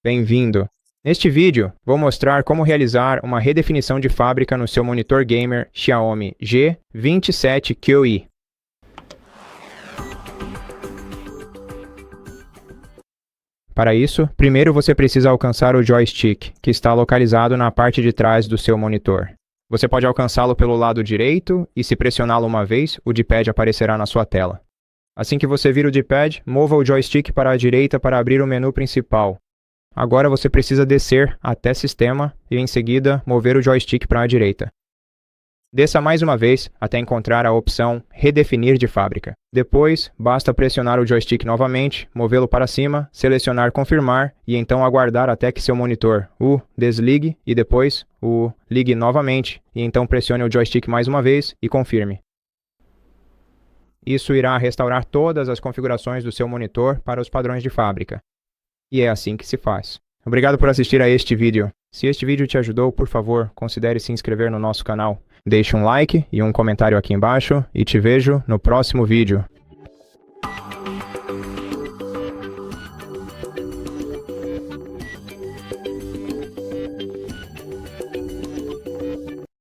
Bem-vindo! Neste vídeo, vou mostrar como realizar uma redefinição de fábrica no seu monitor gamer Xiaomi G27QI. Para isso, primeiro você precisa alcançar o joystick, que está localizado na parte de trás do seu monitor. Você pode alcançá-lo pelo lado direito e, se pressioná-lo uma vez, o D-pad aparecerá na sua tela. Assim que você vir o D-pad, mova o joystick para a direita para abrir o menu principal. Agora você precisa descer até Sistema e, em seguida, mover o joystick para a direita. Desça mais uma vez até encontrar a opção Redefinir de fábrica. Depois, basta pressionar o joystick novamente, movê-lo para cima, selecionar Confirmar e então aguardar até que seu monitor o desligue e depois o ligue novamente e então pressione o joystick mais uma vez e confirme. Isso irá restaurar todas as configurações do seu monitor para os padrões de fábrica. E é assim que se faz. Obrigado por assistir a este vídeo. Se este vídeo te ajudou, por favor, considere se inscrever no nosso canal. Deixe um like e um comentário aqui embaixo e te vejo no próximo vídeo.